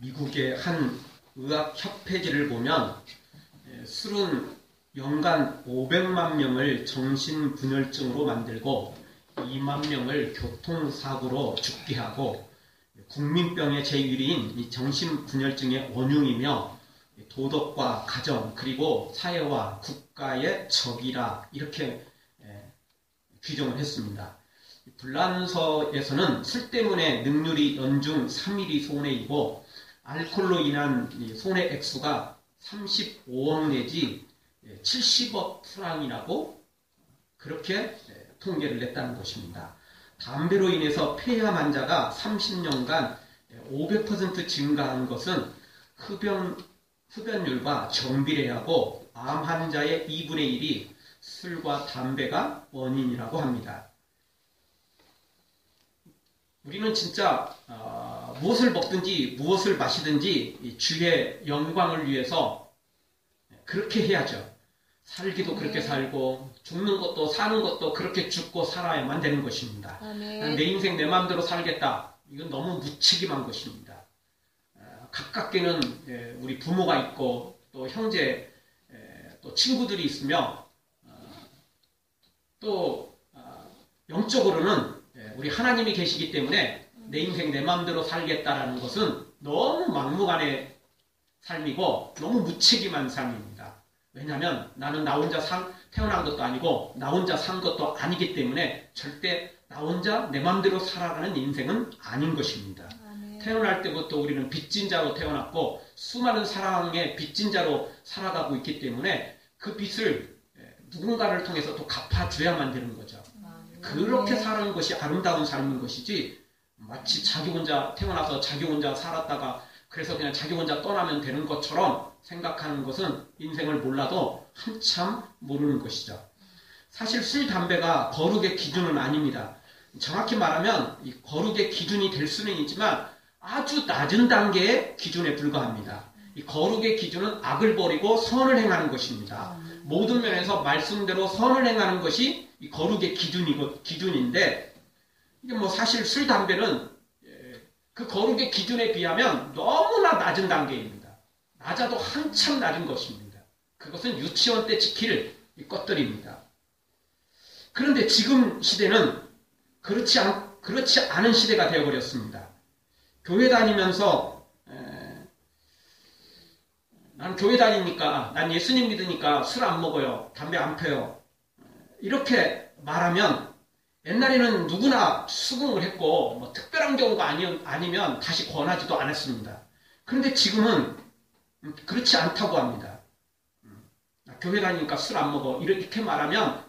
미국의 한 의학협회지를 보면 술은 연간 500만 명을 정신분열증으로 만들고 2만 명을 교통사고로 죽게 하고 국민병의 제1위인 이 정신분열증의 원흉이며 도덕과 가정 그리고 사회와 국가의 적이라 이렇게 규정을 했습니다. 불란서에서는 술 때문에 능률이 연중 3일이 손해이고 알코올로 인한 손해 액수가 35억 내지 70억 프랑이라고 그렇게 통계를 냈다는 것입니다. 담배로 인해서 폐암 환자가 30년간 500% 증가한 것은 흡연율과 정비례하고 암 환자의 2분의 1이 술과 담배가 원인이라고 합니다. 우리는 진짜 무엇을 먹든지 무엇을 마시든지 주의 영광을 위해서 그렇게 해야죠. 살기도 그렇게 살고 죽는 것도 사는 것도 그렇게 죽고 살아야만 되는 것입니다. 내 인생 내 마음대로 살겠다. 이건 너무 무책임한 것입니다. 가깝게는 우리 부모가 있고 또 형제 또 친구들이 있으며 또 영적으로는 우리 하나님이 계시기 때문에 내 인생 내 마음대로 살겠다라는 것은 너무 막무가내 삶이고 너무 무책임한 삶입니다. 왜냐하면 나는 나 혼자 태어난 것도 아니고 나 혼자 산 것도 아니기 때문에 절대 나 혼자 내 마음대로 살아가는 인생은 아닌 것입니다. 태어날 때부터 우리는 빚진 자로 태어났고 수많은 사랑의 빚진 자로 살아가고 있기 때문에 그 빚을 누군가를 통해서 또 갚아줘야만 되는 거죠. 그렇게 사는 것이 아름다운 삶인 것이지 마치 자기 혼자 태어나서 자기 혼자 살았다가 그래서 그냥 자기 혼자 떠나면 되는 것처럼 생각하는 것은 인생을 몰라도 한참 모르는 것이죠. 사실 술, 담배가 거룩의 기준은 아닙니다. 정확히 말하면 이 거룩의 기준이 될 수는 있지만 아주 낮은 단계의 기준에 불과합니다. 이 거룩의 기준은 악을 버리고 선을 행하는 것입니다. 모든 면에서 말씀대로 선을 행하는 것이 이 거룩의 기준인데 이게 뭐 사실 술, 담배는 그 거룩의 기준에 비하면 너무나 낮은 단계입니다. 낮아도 한참 낮은 것입니다. 그것은 유치원 때 지킬 것들입니다. 그런데 지금 시대는 그렇지 않은 시대가 되어버렸습니다. 교회 다니면서 난 교회 다니니까 난 예수님 믿으니까 술 안 먹어요. 담배 안 펴요. 이렇게 말하면 옛날에는 누구나 수긍을 했고 뭐 특별한 경우가 아니면 다시 권하지도 않았습니다. 그런데 지금은 그렇지 않다고 합니다. 교회 다니니까 술 안 먹어. 이렇게 말하면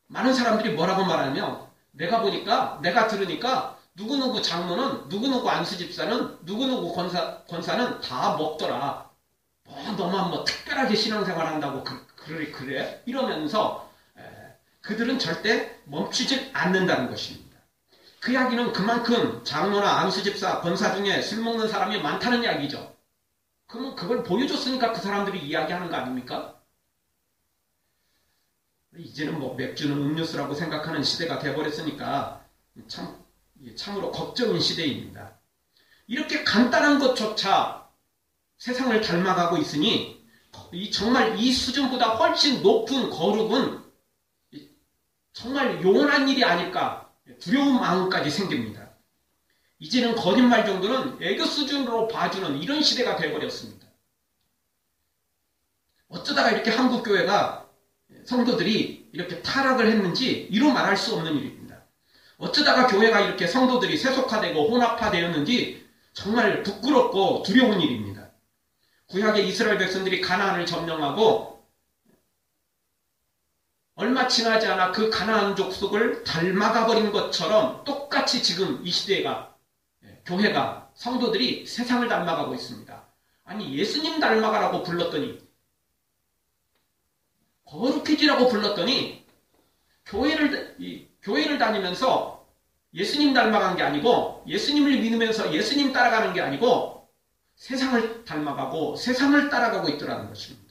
많은 사람들이 뭐라고 말하면 내가 들으니까 누구누구 장로는 누구누구 안수집사는 누구누구 권사는 다 먹더라. 너만 뭐 특별하게 신앙생활 한다고 그래? 이러면서 그들은 절대 멈추질 않는다는 것입니다. 그 이야기는 그만큼 장로나 안수집사, 권사 중에 술 먹는 사람이 많다는 이야기죠. 그러면 그걸 보여줬으니까 그 사람들이 이야기하는 거 아닙니까? 이제는 뭐 맥주는 음료수라고 생각하는 시대가 되어버렸으니까 참으로 걱정인 시대입니다. 이렇게 간단한 것조차 세상을 닮아가고 있으니 정말 이 수준보다 훨씬 높은 거룩은 정말 용언한 일이 아닐까 두려운 마음까지 생깁니다. 이제는 거짓말 정도는 애교 수준으로 봐주는 이런 시대가 되어버렸습니다. 어쩌다가 이렇게 한국교회가 성도들이 이렇게 타락을 했는지 이루 말할 수 없는 일입니다. 어쩌다가 교회가 이렇게 성도들이 세속화되고 혼합화되었는지 정말 부끄럽고 두려운 일입니다. 구약의 이스라엘 백성들이 가나안을 점령하고 얼마 지나지 않아 그 가나안 족속을 닮아가 버린 것처럼 똑같이 지금 이 시대가 교회가 성도들이 세상을 닮아가고 있습니다. 아니 예수님 닮아가라고 불렀더니 거룩해지라고 불렀더니 교회를 다니면서 예수님 닮아간 게 아니고 예수님을 믿으면서 예수님 따라가는 게 아니고 세상을 닮아가고 세상을 따라가고 있더라는 것입니다.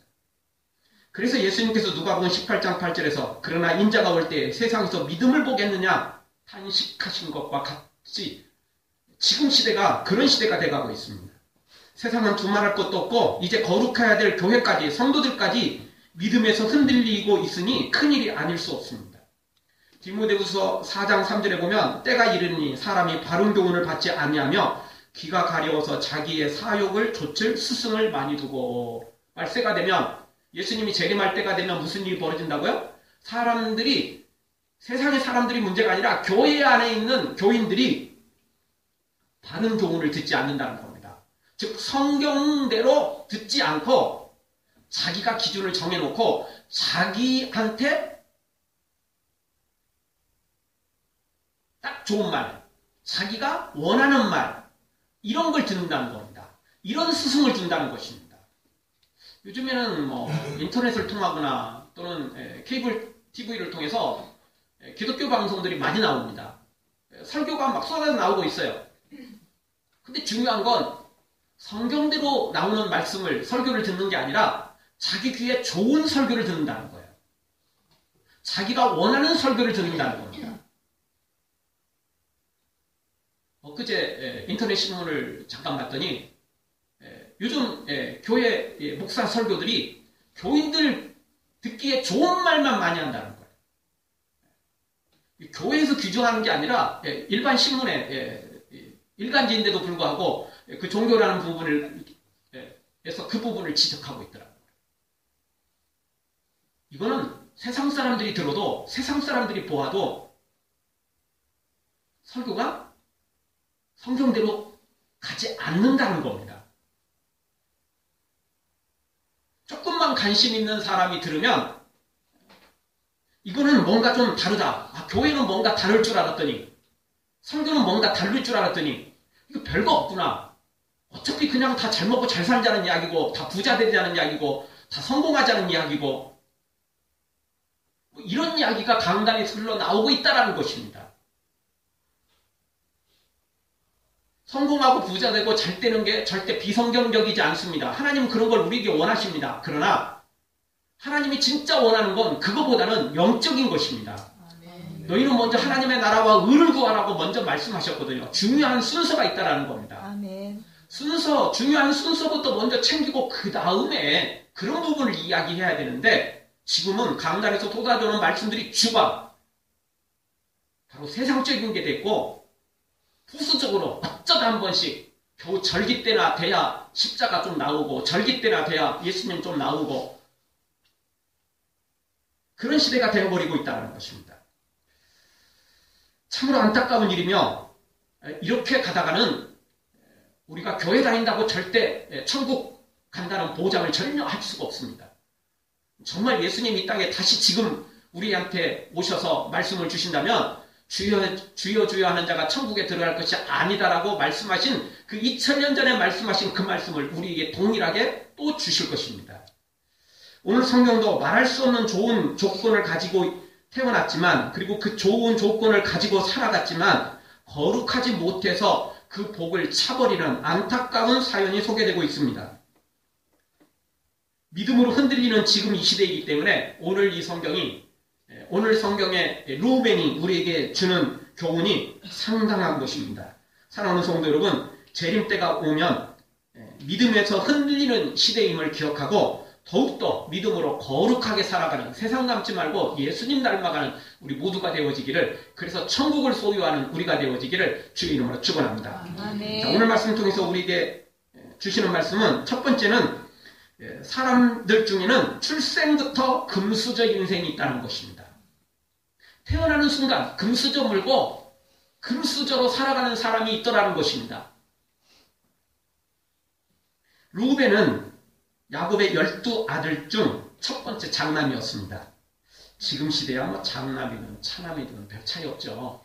그래서 예수님께서 누가복음 18장 8절에서 그러나 인자가 올 때 세상에서 믿음을 보겠느냐 탄식하신 것과 같이 지금 시대가 그런 시대가 돼가고 있습니다. 세상은 두말할 것도 없고 이제 거룩해야 될 교회까지 성도들까지 믿음에서 흔들리고 있으니 큰일이 아닐 수 없습니다. 디모데후서 4장 3절에 보면 때가 이르니 사람이 바른 교훈을 받지 아니하며 귀가 가려워서 자기의 사욕을 좇을 스승을 많이 두고 말세가 되면 예수님이 재림할 때가 되면 무슨 일이 벌어진다고요? 세상의 사람들이 문제가 아니라 교회 안에 있는 교인들이 바른 교훈을 듣지 않는다는 겁니다. 즉 성경대로 듣지 않고 자기가 기준을 정해놓고 자기한테 딱 좋은 말, 자기가 원하는 말 이런 걸 듣는다는 겁니다. 이런 스승을 둔다는 것입니다. 요즘에는 인터넷을 통하거나 또는 케이블 TV를 통해서 기독교 방송들이 많이 나옵니다. 설교가 막 쏟아져 나오고 있어요. 근데 중요한 건 성경대로 나오는 말씀을 설교를 듣는 게 아니라 자기 귀에 좋은 설교를 듣는다는 거예요. 자기가 원하는 설교를 듣는다는 겁니다. 엊그제 인터넷 신문을 잠깐 봤더니 요즘 교회 목사 설교들이 교인들 듣기에 좋은 말만 많이 한다는 거예요. 교회에서 규정하는 게 아니라 일반 신문에 일간지인데도 불구하고 그 종교라는 부분에서 그 부분을 지적하고 있더라고요. 이거는 세상 사람들이 들어도 세상 사람들이 보아도 설교가 성경대로 가지 않는다는 겁니다. 조금만 관심 있는 사람이 들으면 이거는 뭔가 좀 다르다. 교회는 뭔가 다를 줄 알았더니 성경은 뭔가 다를 줄 알았더니 이거 별거 없구나. 어차피 그냥 다 잘 먹고 잘 살자는 이야기고 다 부자 되자는 이야기고 다 성공하자는 이야기고 이런 이야기가 강단에 흘러나오고 있다는 것입니다. 성공하고 부자 되고 잘 되는 게 절대 비성경적이지 않습니다. 하나님은 그런 걸 우리에게 원하십니다. 그러나 하나님이 진짜 원하는 건 그거보다는 영적인 것입니다. 너희는 먼저 하나님의 나라와 의를 구하라고 먼저 말씀하셨거든요. 중요한 순서가 있다는 겁니다. 아멘. 중요한 순서부터 먼저 챙기고 그 다음에 그런 부분을 이야기해야 되는데 지금은 강단에서 쏟아져오는 말씀들이 주가 바로 세상적인 게 됐고 부수적으로 어쩌다 한 번씩 겨우 절기 때나 돼야 십자가 좀 나오고 절기 때나 돼야 예수님 좀 나오고 그런 시대가 되어버리고 있다는 것입니다. 참으로 안타까운 일이며 이렇게 가다가는 우리가 교회 다닌다고 절대 천국 간다는 보장을 전혀 할 수가 없습니다. 정말 예수님이 이 땅에 다시 지금 우리한테 오셔서 말씀을 주신다면 주여 주여 주여 하는 자가 천국에 들어갈 것이 아니다라고 말씀하신 그 2000년 전에 말씀하신 그 말씀을 우리에게 동일하게 또 주실 것입니다. 오늘 성경도 말할 수 없는 좋은 조건을 가지고 태어났지만 그리고 그 좋은 조건을 가지고 살아갔지만 거룩하지 못해서 그 복을 차버리는 안타까운 사연이 소개되고 있습니다. 믿음으로 흔들리는 지금 이 시대이기 때문에 오늘 성경의 루벤이 우리에게 주는 교훈이 상당한 것입니다. 사랑하는 성도 여러분, 재림 때가 오면 믿음에서 흔들리는 시대임을 기억하고 더욱더 믿음으로 거룩하게 살아가는 세상 닮지 말고 예수님 닮아가는 우리 모두가 되어지기를 그래서 천국을 소유하는 우리가 되어지기를 주의 이름으로 축원합니다. 자, 오늘 말씀 통해서 우리에게 주시는 말씀은 첫 번째는 사람들 중에는 출생부터 금수저 인생이 있다는 것입니다. 태어나는 순간 금수저 물고 금수저로 살아가는 사람이 있더라는 것입니다. 루벤은 야곱의 12아들 중 첫 번째 장남이었습니다. 지금 시대야 장남이든 차남이든 별 차이 없죠.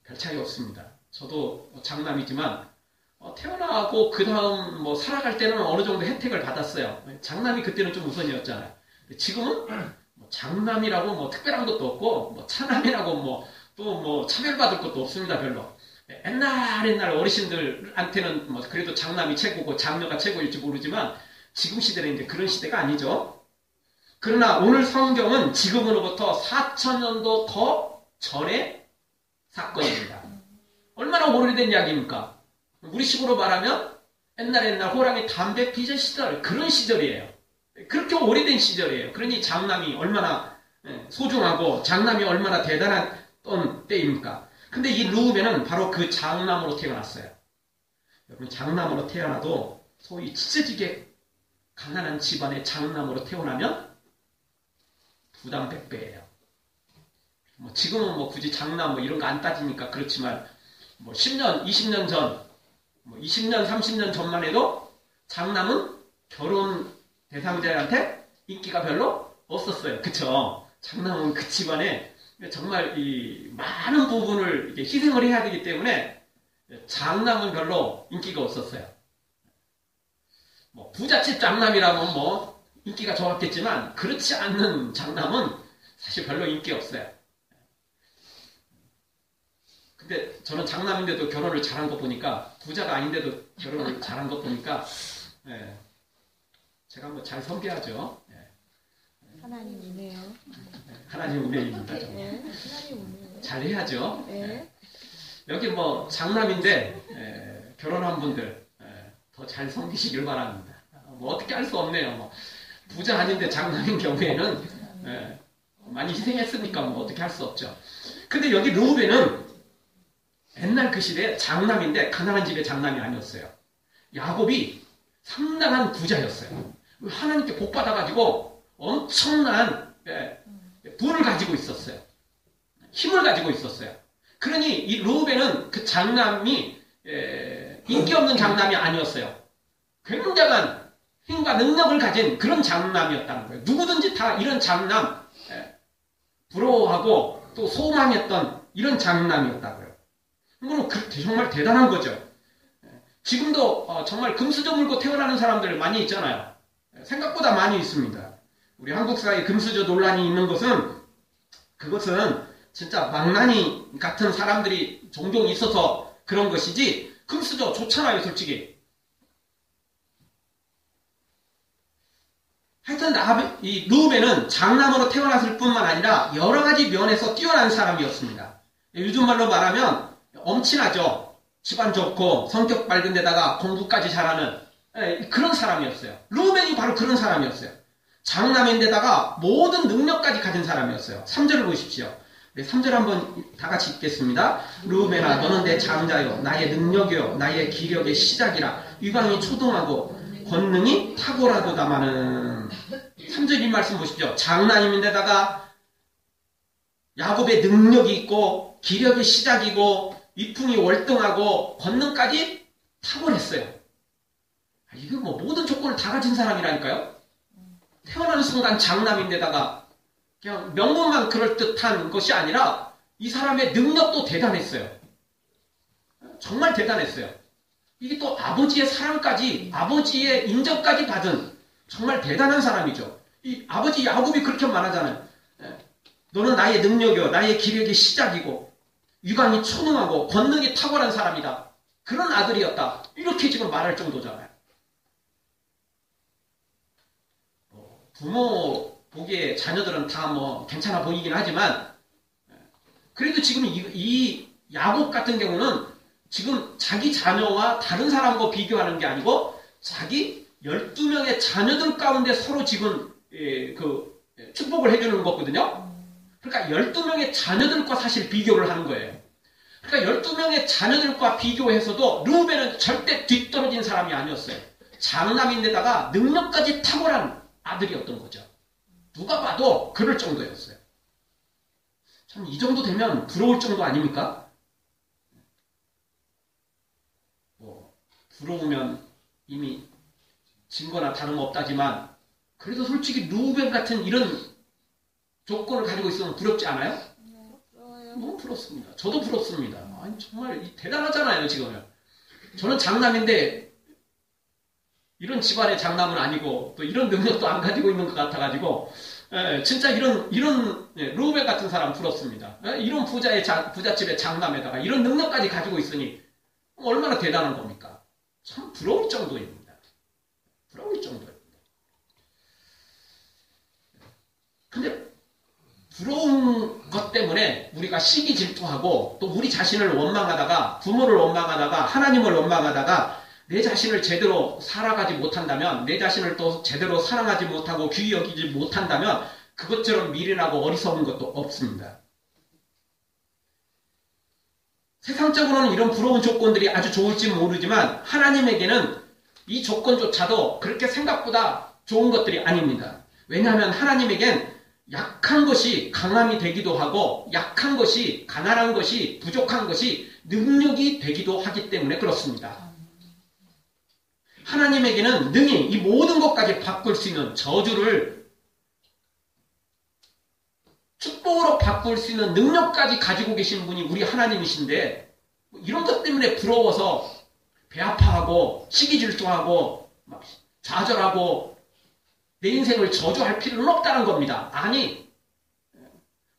별 차이 없습니다. 저도 장남이지만 태어나고 그 다음 살아갈 때는 어느 정도 혜택을 받았어요. 장남이 그때는 좀 우선이었잖아요. 지금은 장남이라고 특별한 것도 없고 차남이라고 또 차별받을 것도 없습니다. 별로. 옛날 어르신들한테는 그래도 장남이 최고고 장녀가 최고일지 모르지만 지금 시대는 이제 그런 시대가 아니죠. 그러나 오늘 성경은 지금으로부터 4000년도 더 전의 사건입니다. 얼마나 오래된 이야기입니까? 우리 식으로 말하면 옛날 호랑이 담배 피던 시절, 그런 시절이에요. 그렇게 오래된 시절이에요. 그러니 장남이 얼마나 소중하고 장남이 얼마나 대단한 때입니까? 근데 이 르우벤은 바로 그 장남으로 태어났어요. 여러분, 장남으로 태어나도 소위 찢어지게 가난한 집안의 장남으로 태어나면 부담백배예요. 지금은 굳이 장남 이런 거 안 따지니까 그렇지만 10년, 20년 전, 20년, 30년 전만 해도 장남은 결혼 대상자한테 인기가 별로 없었어요. 그쵸? 장남은 그 집안에 정말 이 많은 부분을 이렇게 희생을 해야 되기 때문에 장남은 별로 인기가 없었어요. 부잣집 장남이라면 인기가 좋았겠지만 그렇지 않는 장남은 사실 별로 인기 없어요. 근데 저는 장남인데도 결혼을 잘한 거 보니까, 부자가 아닌데도 결혼을 잘한 거 보니까 제가 잘 섬겨야죠. 하나님 은혜요. 하나님 은혜입니다. 하나님 은혜. 잘 해야죠. 네. 여기 장남인데 결혼한 분들 더 잘 섬기시길 바랍니다. 어떻게 할 수 없네요. 부자 아닌데 장남인 경우에는 많이 희생했으니까 어떻게 할 수 없죠. 근데 여기 르우벤은 옛날 그 시대에 장남인데 가난한 집의 장남이 아니었어요. 야곱이 상당한 부자였어요. 하나님께 복 받아가지고 엄청난 부를 가지고 있었어요. 힘을 가지고 있었어요. 그러니 이 르우벤은 그 장남이 인기 없는 장남이 아니었어요. 굉장한 힘과 능력을 가진 그런 장남이었다는 거예요. 누구든지 다 이런 장남 부러워하고 또 소망했던 이런 장남이었다고요. 이거는 정말 대단한 거죠. 지금도 정말 금수저 물고 태어나는 사람들 많이 있잖아요. 생각보다 많이 있습니다. 우리 한국 사회에 금수저 논란이 있는 그것은 진짜 망나니 같은 사람들이 종종 있어서 그런 것이지, 금수저 좋잖아요, 솔직히. 하여튼 이 르우벤은 장남으로 태어났을 뿐만 아니라 여러 가지 면에서 뛰어난 사람이었습니다. 요즘 말로 말하면 엄친하죠. 집안 좋고 성격 밝은 데다가 공부까지 잘하는 그런 사람이었어요. 르우벤이 바로 그런 사람이었어요. 장남인데다가 모든 능력까지 가진 사람이었어요. 3절을 보십시오. 3절 한번 다 같이 읽겠습니다. 르우벤아, 너는 내 장자요, 나의 능력이요, 나의 기력의 시작이라. 유방이 초등하고 권능이 탁월하도다마는. 3절 이 말씀 보십시오. 장남인데다가 야곱의 능력이 있고 기력의 시작이고 위풍이 월등하고 권능까지 탁월했어요. 이거 모든 조건을 다 가진 사람이라니까요. 태어나는 순간 장남인데다가 그냥 명분만 그럴듯한 것이 아니라 이 사람의 능력도 대단했어요. 정말 대단했어요. 이게 또 아버지의 사랑까지, 아버지의 인정까지 받은 정말 대단한 사람이죠. 이 아버지 야곱이 그렇게 말하잖아요. 너는 나의 능력이요, 나의 기력의 시작이고 유강이 초능하고 권능이 탁월한 사람이다. 그런 아들이었다. 이렇게 지금 말할 정도잖아요. 부모 보기에 자녀들은 다 괜찮아 보이긴 하지만, 그래도 지금 이 야곱 같은 경우는 지금 자기 자녀와 다른 사람과 비교하는 게 아니고 자기 12명의 자녀들 가운데 서로 지금 축복을 해주는 거거든요. 그러니까 12명의 자녀들과 사실 비교를 하는 거예요. 그러니까 12명의 자녀들과 비교해서도 르우벤은 절대 뒤떨어진 사람이 아니었어요. 장남인데다가 능력까지 탁월한 아들이었던 거죠. 누가 봐도 그럴 정도였어요. 참, 이 정도 되면 부러울 정도 아닙니까? 부러우면 이미 진 거나 다름없다지만, 그래도 솔직히 르우벤 같은 이런 조건을 가지고 있으면 부럽지 않아요? 너무 부럽습니다. 저도 부럽습니다. 아니, 정말 대단하잖아요, 지금은. 저는 장남인데 이런 집안의 장남은 아니고 또 이런 능력도 안 가지고 있는 것 같아가지고 진짜 이런 르우벤 같은 사람 부럽습니다. 이런 부잣집의 장남에다가 이런 능력까지 가지고 있으니 얼마나 대단한 겁니까? 참 부러울 정도입니다. 부러울 정도입니다. 근데 부러운 것 때문에 우리가 시기 질투하고 또 우리 자신을 원망하다가 부모를 원망하다가 하나님을 원망하다가 내 자신을 제대로 살아가지 못한다면 내 자신을 또 제대로 사랑하지 못하고 귀히 여기지 못한다면 그것처럼 미련하고 어리석은 것도 없습니다. 세상적으로는 이런 부러운 조건들이 아주 좋을지 모르지만 하나님에게는 이 조건조차도 그렇게 생각보다 좋은 것들이 아닙니다. 왜냐하면 하나님에겐 약한 것이 강함이 되기도 하고 약한 것이 가난한 것이 부족한 것이 능력이 되기도 하기 때문에 그렇습니다. 하나님에게는 능히 이 모든 것까지 바꿀 수 있는 저주를 축복으로 바꿀 수 있는 능력까지 가지고 계신 분이 우리 하나님이신데 이런 것 때문에 부러워서 배 아파하고 시기 질투하고 좌절하고 내 인생을 저주할 필요는 없다는 겁니다. 아니,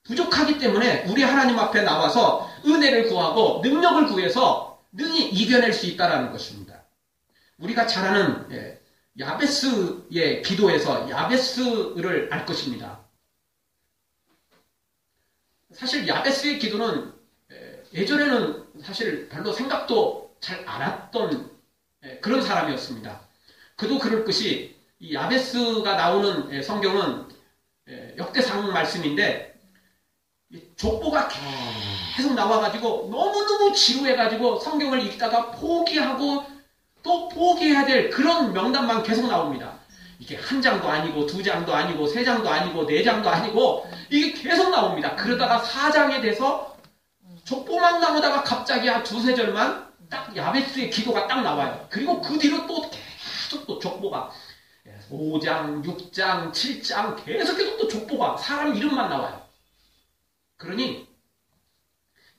부족하기 때문에 우리 하나님 앞에 나와서 은혜를 구하고 능력을 구해서 능히 이겨낼 수 있다는 것입니다. 우리가 잘 아는 야베스의 기도에서 야베스를 알 것입니다. 사실 야베스의 기도는 예전에는 사실 별로 생각도 잘 안 했던 그런 사람이었습니다. 그도 그럴 것이 이 야베스가 나오는 성경은 역대상 말씀인데 족보가 계속 나와가지고 너무너무 지루해가지고 성경을 읽다가 포기하고 또 포기해야 될 그런 명단만 계속 나옵니다. 이게 한 장도 아니고 두 장도 아니고 세 장도 아니고 네 장도 아니고 이게 계속 나옵니다. 그러다가 4장에 돼서 족보만 나오다가 갑자기 한 두세 절만 딱 야베스의 기도가 딱 나와요. 그리고 그 뒤로 또 계속 또 족보가 5장, 6장, 7장 계속해서 또 족보가 사람 이름만 나와요. 그러니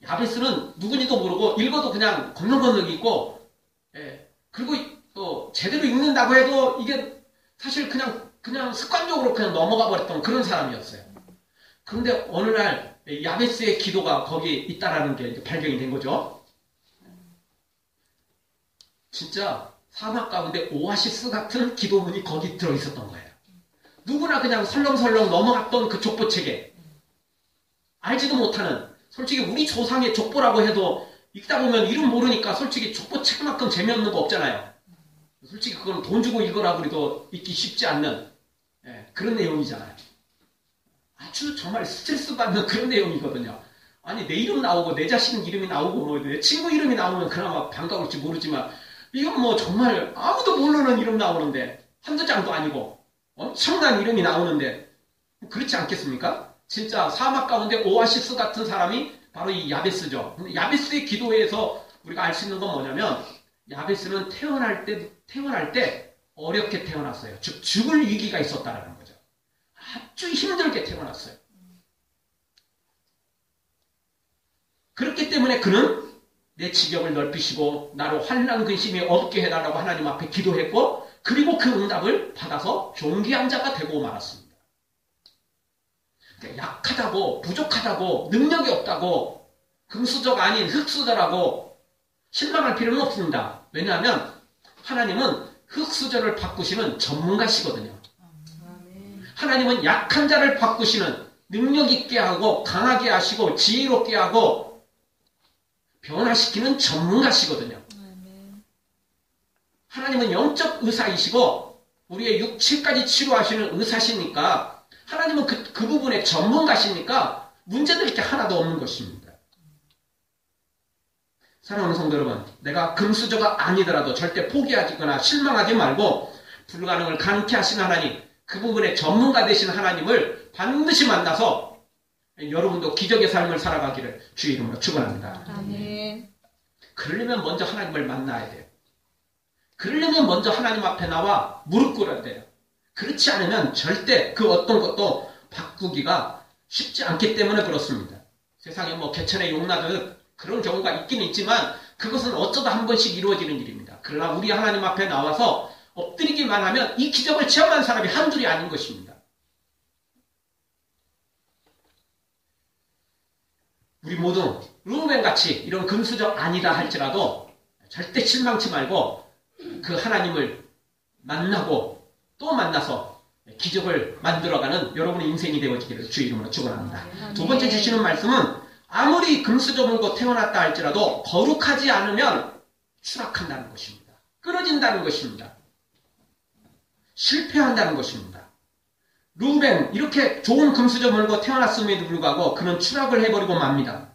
야베스는 누군지도 모르고 읽어도 그냥 건너건너 읽고 그리고 또 제대로 읽는다고 해도 이게 사실 그냥 습관적으로 그냥 넘어가 버렸던 그런 사람이었어요. 그런데 어느 날 야베스의 기도가 거기 있다라는 게 발견이 된 거죠. 진짜 사막 가운데 오아시스 같은 기도문이 거기 들어있었던 거예요. 누구나 그냥 설렁설렁 넘어갔던 그 족보책에 알지도 못하는 솔직히 우리 조상의 족보라고 해도 읽다 보면 이름 모르니까 솔직히 족보책만큼 재미없는 거 없잖아요. 솔직히 그건 돈 주고 읽으라고 해도 읽기 쉽지 않는 그런 내용이잖아요. 아주 정말 스트레스 받는 그런 내용이거든요. 아니 내 이름 나오고 내 자신 이름이 나오고 뭐 내 친구 이름이 나오면 그나마 반가울지 모르지만 이건 뭐 정말 아무도 모르는 이름 나오는데 한두 장도 아니고 엄청난 이름이 나오는데 그렇지 않겠습니까? 진짜 사막 가운데 오아시스 같은 사람이 바로 이 야베스죠. 근데 야베스의 기도에서 우리가 알 수 있는 건 뭐냐면 야베스는 태어날 때 어렵게 태어났어요. 즉 죽을 위기가 있었다라는 거죠. 아주 힘들게 태어났어요. 그렇기 때문에 그는 내 지경을 넓히시고 나로 환난 근심이 없게 해달라고 하나님 앞에 기도했고 그리고 그 응답을 받아서 존귀한 자가 되고 말았습니다. 그러니까 약하다고 부족하다고 능력이 없다고 금수저가 아닌 흙수저라고 실망할 필요는 없습니다. 왜냐하면 하나님은 흙수저를 바꾸시는 전문가시거든요. 하나님은 약한 자를 바꾸시는 능력 있게 하고 강하게 하시고 지혜롭게 하고 변화시키는 전문가시거든요. 하나님은 영적 의사이시고 우리의 육체까지 치료하시는 의사시니까 하나님은 그 부분의 전문가시니까 문제될 게 하나도 없는 것입니다. 사랑하는 성도 여러분, 내가 금수저가 아니더라도 절대 포기하거나 실망하지 말고 불가능을 가능케 하시는 하나님, 그 부분의 전문가 되신 하나님을 반드시 만나서 여러분도 기적의 삶을 살아가기를 주의 이름으로 축원합니다. 아멘. 그러려면 먼저 하나님을 만나야 돼요. 그러려면 먼저 하나님 앞에 나와 무릎 꿇어야 돼요. 그렇지 않으면 절대 그 어떤 것도 바꾸기가 쉽지 않기 때문에 그렇습니다. 세상에 뭐 개천에 용나듯 그런 경우가 있긴 있지만 그것은 어쩌다 한 번씩 이루어지는 일입니다. 그러나 우리 하나님 앞에 나와서 엎드리기만 하면 이 기적을 체험한 사람이 한둘이 아닌 것입니다. 우리 모두 루벤같이 이런 금수저 아니다 할지라도 절대 실망치 말고 그 하나님을 만나고 또 만나서 기적을 만들어가는 여러분의 인생이 되어지기를 주의 이름으로 축원합니다. 두 번째 주시는 말씀은 아무리 금수저 물고 태어났다 할지라도 거룩하지 않으면 추락한다는 것입니다. 끊어진다는 것입니다. 실패한다는 것입니다. 루벤 이렇게 좋은 금수저 물고 태어났음에도 불구하고 그는 추락을 해버리고 맙니다.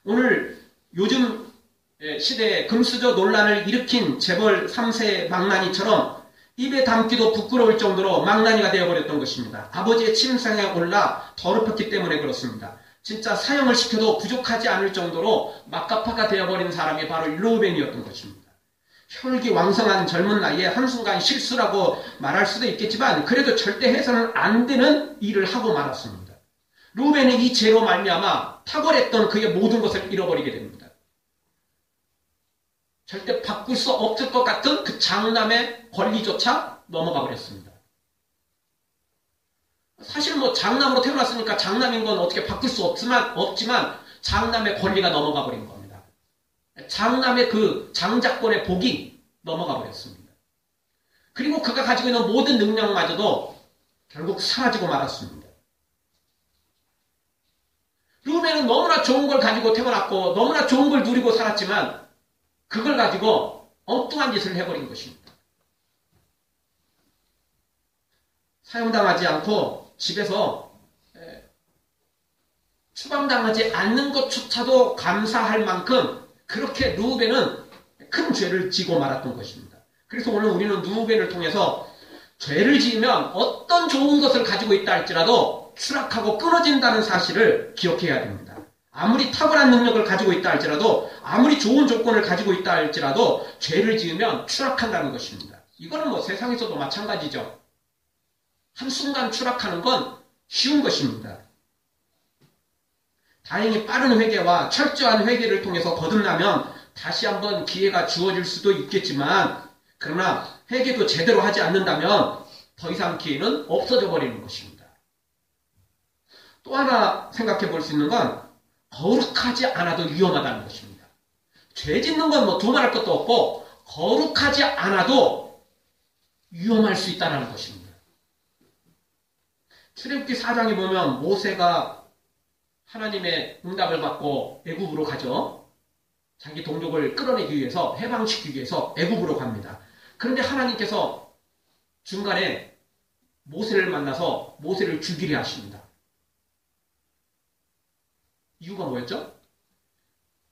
오늘 요즘 시대에 금수저 논란을 일으킨 재벌 3세 망나니처럼 입에 담기도 부끄러울 정도로 망나니가 되어버렸던 것입니다. 아버지의 침상에 올라 더럽혔기 때문에 그렇습니다. 진짜 사형을 시켜도 부족하지 않을 정도로 막가파가 되어버린 사람이 바로 루벤이었던 것입니다. 혈기왕성한 젊은 나이에 한순간 실수라고 말할 수도 있겠지만 그래도 절대 해서는 안 되는 일을 하고 말았습니다. 루벤의 이 죄로 말미암아 탁월했던 그의 모든 것을 잃어버리게 됩니다. 절대 바꿀 수 없을 것 같은 그 장남의 권리조차 넘어가 버렸습니다. 사실 뭐 장남으로 태어났으니까 장남인 건 어떻게 바꿀 수 없지만 장남의 권리가 넘어가 버린 겁니다. 장남의 그 장자권의 복이 넘어가 버렸습니다. 그리고 그가 가지고 있는 모든 능력마저도 결국 사라지고 말았습니다. 루벤은 너무나 좋은 걸 가지고 태어났고 너무나 좋은 걸 누리고 살았지만 그걸 가지고 엉뚱한 짓을 해버린 것입니다. 사용당하지 않고 집에서 추방당하지 않는 것조차도 감사할 만큼 그렇게 루벤은 큰 죄를 지고 말았던 것입니다. 그래서 오늘 우리는 루벤을 통해서 죄를 지으면 어떤 좋은 것을 가지고 있다 할지라도 추락하고 끊어진다는 사실을 기억해야 됩니다. 아무리 탁월한 능력을 가지고 있다 할지라도 아무리 좋은 조건을 가지고 있다 할지라도 죄를 지으면 추락한다는 것입니다. 이거는 뭐 세상에서도 마찬가지죠. 한순간 추락하는 건 쉬운 것입니다. 다행히 빠른 회개와 철저한 회개를 통해서 거듭나면 다시 한번 기회가 주어질 수도 있겠지만 그러나 회개도 제대로 하지 않는다면 더 이상 기회는 없어져 버리는 것입니다. 또 하나 생각해 볼 수 있는 건 거룩하지 않아도 위험하다는 것입니다. 죄 짓는 건 뭐 두말할 것도 없고 거룩하지 않아도 위험할 수 있다는 것입니다. 출애굽기 4장에 보면 모세가 하나님의 응답을 받고 애굽으로 가죠. 자기 동족을 끌어내기 위해서 해방시키기 위해서 애굽으로 갑니다. 그런데 하나님께서 중간에 모세를 만나서 모세를 죽이려 하십니다. 이유가 뭐였죠?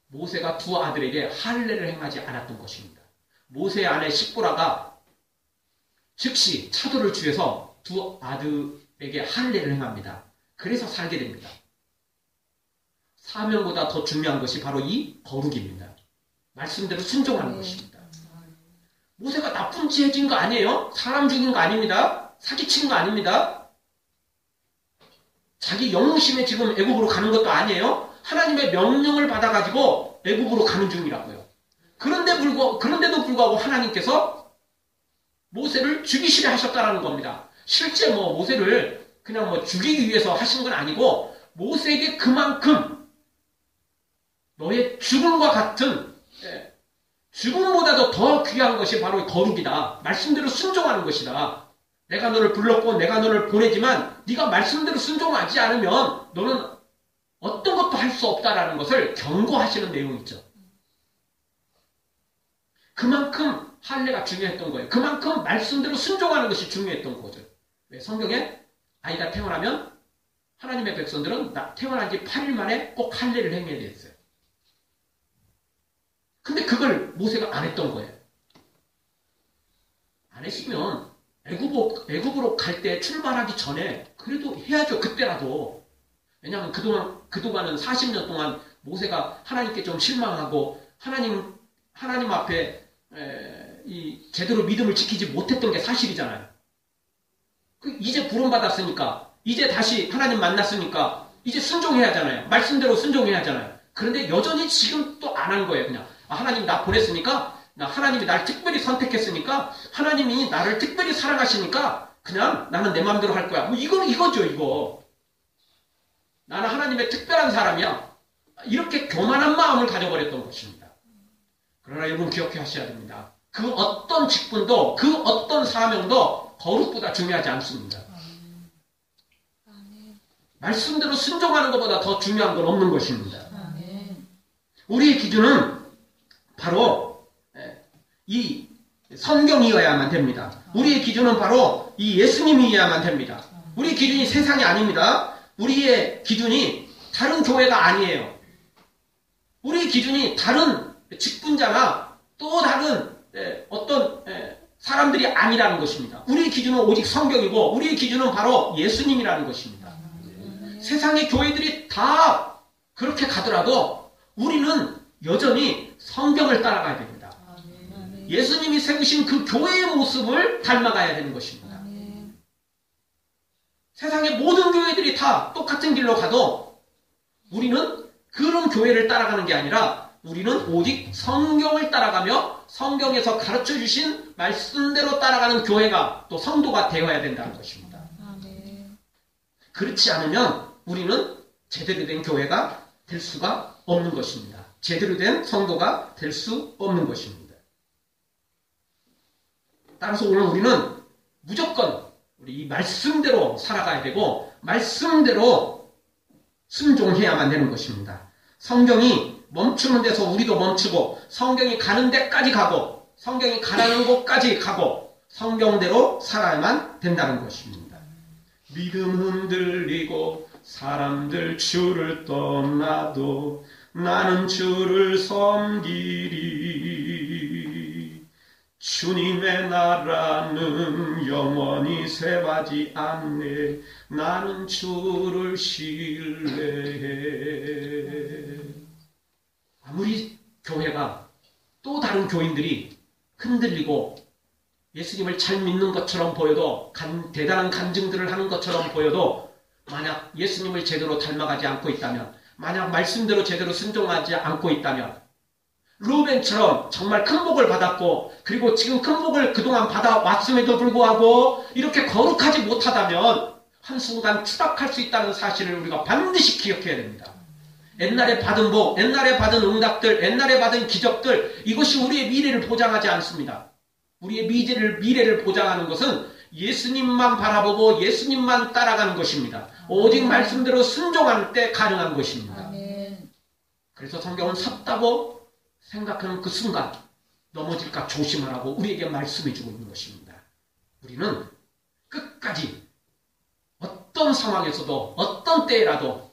모세가 두 아들에게 할례를 행하지 않았던 것입니다. 모세의 아내 십보라가 즉시 차도를 취해서 두 아들에게 할례를 행합니다. 그래서 살게 됩니다. 사명보다 더 중요한 것이 바로 이 거룩입니다. 말씀대로 순종하는 것입니다. 모세가 나쁜 짓 해진 거 아니에요? 사람 죽인 거 아닙니다. 사기친 거 아닙니다. 자기 영웅심에 지금 애굽으로 가는 것도 아니에요. 하나님의 명령을 받아가지고 애굽으로 가는 중이라고요. 그런데도 불구하고 하나님께서 모세를 죽이시려 하셨다는 겁니다. 실제 뭐 모세를 그냥 뭐 죽이기 위해서 하신 건 아니고 모세에게 그만큼 너의 죽음과 같은 죽음보다도 더 귀한 것이 바로 거룩이다. 말씀대로 순종하는 것이다. 내가 너를 불렀고 내가 너를 보내지만 네가 말씀대로 순종하지 않으면 너는 어떤 것도 할 수 없다라는 것을 경고하시는 내용이죠. 그만큼 할례가 중요했던 거예요. 그만큼 말씀대로 순종하는 것이 중요했던 거죠. 왜? 성경에 아이가 태어나면 하나님의 백성들은 태어난 지 8일 만에 꼭 할례를 행해야 됐어요. 근데 그걸 모세가 안 했던 거예요. 안 했으면 애굽으로 갈 때 출발하기 전에 그래도 해야죠. 그때라도. 왜냐하면 그동안은 40년 동안 모세가 하나님께 좀 실망하고 하나님 앞에 제대로 믿음을 지키지 못했던 게 사실이잖아요. 이제 부름받았으니까 이제 다시 하나님 만났으니까 이제 순종해야 하잖아요. 말씀대로 순종해야 하잖아요. 그런데 여전히 지금 또 안 한 거예요. 그냥 하나님 나 보냈으니까 하나님이 날 특별히 선택했으니까 하나님이 나를 특별히 사랑하시니까 그냥 나는 내 마음대로 할 거야. 뭐 이거죠 이거. 나는 하나님의 특별한 사람이야. 이렇게 교만한 마음을 가져버렸던 것입니다. 그러나 여러분 기억해 하셔야 됩니다. 그 어떤 직분도 그 어떤 사명도 거룩보다 중요하지 않습니다. 아멘. 말씀대로 순종하는 것보다 더 중요한 건 없는 것입니다. 아멘. 우리의 기준은 바로 이 성경이어야만 됩니다. 우리의 기준은 바로 이 예수님이어야만 됩니다. 우리의 기준이 세상이 아닙니다. 우리의 기준이 다른 교회가 아니에요. 우리의 기준이 다른 직분자나 또 다른 어떤 사람들이 아니라는 것입니다. 우리의 기준은 오직 성경이고 우리의 기준은 바로 예수님이라는 것입니다. 세상의 교회들이 다 그렇게 가더라도 우리는 여전히 성경을 따라가야 됩니다. 예수님이 세우신 그 교회의 모습을 닮아가야 되는 것입니다. 세상의 모든 교회들이 다 똑같은 길로 가도 우리는 그런 교회를 따라가는 게 아니라 우리는 오직 성경을 따라가며 성경에서 가르쳐 주신 말씀대로 따라가는 교회가 또 성도가 되어야 된다는 것입니다. 그렇지 않으면 우리는 제대로 된 교회가 될 수가 없는 것입니다. 제대로 된 성도가 될 수 없는 것입니다. 따라서 오늘 우리는 무조건 우리 이 말씀대로 살아가야 되고 말씀대로 순종해야만 되는 것입니다. 성경이 멈추는 데서 우리도 멈추고 성경이 가는 데까지 가고 성경이 가라는 곳까지 가고 성경대로 살아야만 된다는 것입니다. 믿음 흔들리고 사람들 주를 떠나도 나는 주를 섬기리. 주님의 나라는 영원히 쇠하지 않네. 나는 주를 신뢰해. 아무리 교회가 또 다른 교인들이 흔들리고 예수님을 잘 믿는 것처럼 보여도 대단한 간증들을 하는 것처럼 보여도 만약 예수님을 제대로 닮아가지 않고 있다면 만약 말씀대로 제대로 순종하지 않고 있다면 루벤처럼 정말 큰 복을 받았고 그리고 지금 큰 복을 그동안 받아왔음에도 불구하고 이렇게 거룩하지 못하다면 한순간 추락할 수 있다는 사실을 우리가 반드시 기억해야 됩니다. 옛날에 받은 복, 옛날에 받은 응답들, 옛날에 받은 기적들 이것이 우리의 미래를 보장하지 않습니다. 우리의 미래를 보장하는 것은 예수님만 바라보고 예수님만 따라가는 것입니다. 오직 말씀대로 순종할 때 가능한 것입니다. 아멘. 그래서 성경은 섰다고 생각하는 그 순간 넘어질까 조심하라고 우리에게 말씀해 주고 있는 것입니다. 우리는 끝까지 어떤 상황에서도 어떤 때라도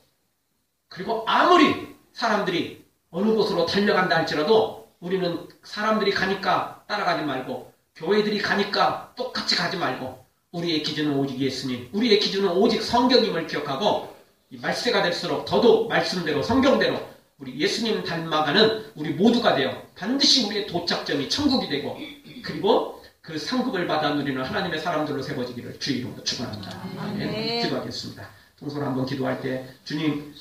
그리고 아무리 사람들이 어느 곳으로 달려간다 할지라도 우리는 사람들이 가니까 따라가지 말고 교회들이 가니까 똑같이 가지 말고 우리의 기준은 오직 예수님, 우리의 기준은 오직 성경임을 기억하고 이 말세가 될수록 더더욱 말씀대로 성경대로 우리 예수님 닮아가는 우리 모두가 되어 반드시 우리의 도착점이 천국이 되고 그리고 그 상급을 받아 누리는 하나님의 사람들로 세워지기를 주의 이름으로 축원합니다. 아멘. 기도하겠습니다. 통솔 한번 기도할 때 주님